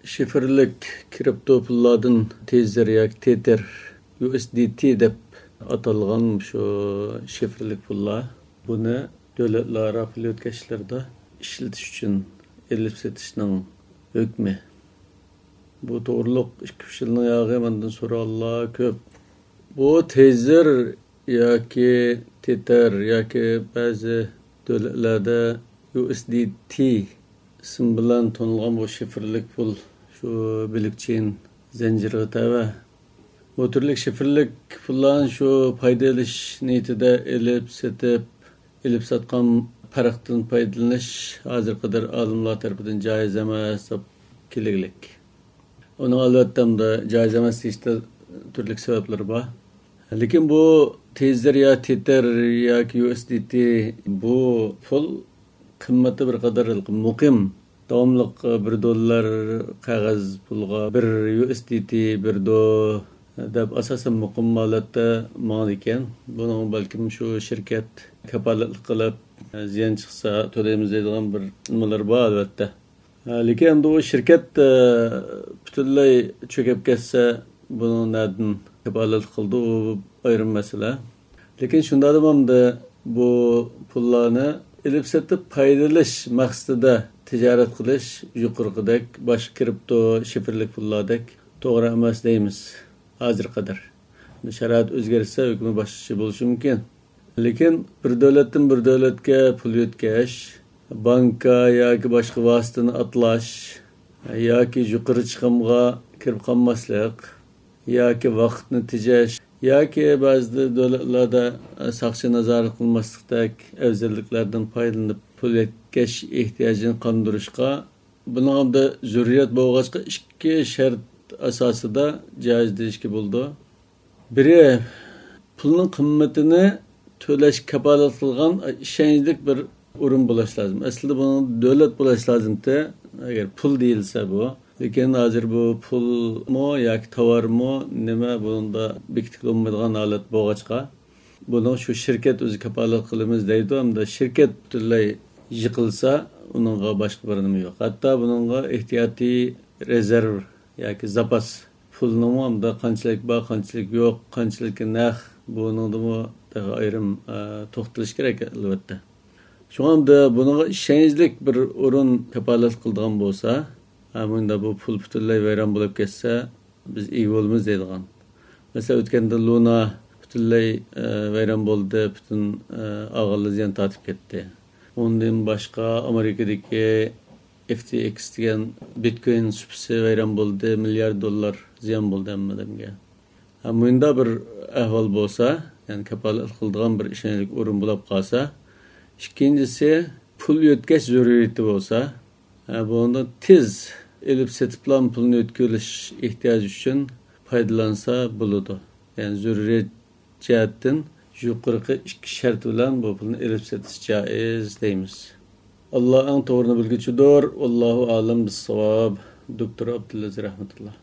şifirlik kripto pullardan tezler yak Tether USDT dep atalgan şu şifirlik pullar. Bunu devletler pul ötkeşlerde işletiş için elip setişinin hükmü. Bu doğruluk 2 yılın yağımandan sonra Allah köp. Bu tezler yaki Tether yaki bazı devletlerde USDT isim bilan tanılgan bu şifirlik pul şu bilikçin zinciri tabi. Bu türlük şifirlik pulların şu paydalış niyetide elip satkan paraktan paydalanış hazır kadar alımlar tarafından caiz emas kiliglik. Onun albatta caiz emas işte türlük sebepleri var. Lekin bu tezler ya Tether ya USDT bu pul kımmeti bir kadar mukim. Davamlık $1 kağız pulga bir USDT bir do deb asasen mukim malatda mal eken. Bunun belki şu şirket kapalatlık kılıp ziyan çıksa tölemez deydigan bir nimalar var albatta. Lekin bu şirket bütünlay çöküp ketsa bunun nadın kapalatlık kıldı o ayrım mesele. Lekin şunda da bu pullarını elip satıp paydalaş maqsadida ticaret qilish yuqorqidek bosh kripto şifirlik pullardek to'g'ri emas deymiz hozir qadar. Sharoit o'zgarsa hukmi boshqacha bo'lishi mumkin. Lekin bir davlatdan bir davlatga pul yetkash, banka yoki boshqa vositani atlash yoki yuqori chiqimga kirib qolmaslik yoki vaqtni tejash yoki ba'zi davlatlarda saqchi nazorat qilmaslikdek afzalliklardan foydalanib pul yetkash ehtiyojini qondirishga buning da zurriyat bo'lg'achqa 2 shart asosida joiz deyishga bo'ldi. Biri pulning qimmatini to'lash kapolat qilgan ishonchli bir o'rin bo'lishi lozim. Aslida buni davlat bo'lishi lozimda agar pul deyilsa bu. Lekin hozir bu pulmi yoki tovarmi nima bunda bekitilmaydigan holat bo'lg'achqa buni shu shirkat o'zi kapolat qilamiz deydi hamda shirkat butunlay yiqilsa uningga boshqa bir nima yo'q. Hatto buningga ehtiyotiy rezerv yoki zapas pulni hamda qanchalik bor qanchalik yo'q qanchalik narx buningdimi ayrim to'xtalish kerak albatta. Shunda buningga ishonchli bir o'rin kapolat qildigan bo'lsa amunda bu pul butunlay vayron bo'lib ketsa biz iyi bo'lamiz deydigan. Mesela o'tganda Luna butunlay vayron bo'ldi, butun og'irli ziyon tortib ketdi. Ondan boshqa Amerikadagi FTX degan Bitcoin supisi vayron bo'ldi, milliard dollar ziyon bo'ldi hammaga. Amunda bir ahvol bo'lsa, ya'ni kapolat qildigan bir ishonchli o'rin bo'lib qolsa, ikkinchisi pul yetkash zaruriyati bo'lsa, bundan tez elip setiplan pulunu ötküleş ihtiyacı için faydalansa buludu. Yani zürriyet cihetten yukarı 2 şart bilen bu pulunu elip setiş caiz deyimiz. Allah'ın doğrunu bilgiçidir. Allahu alem bis savab. Doktor Abdülaziz rahmetullah.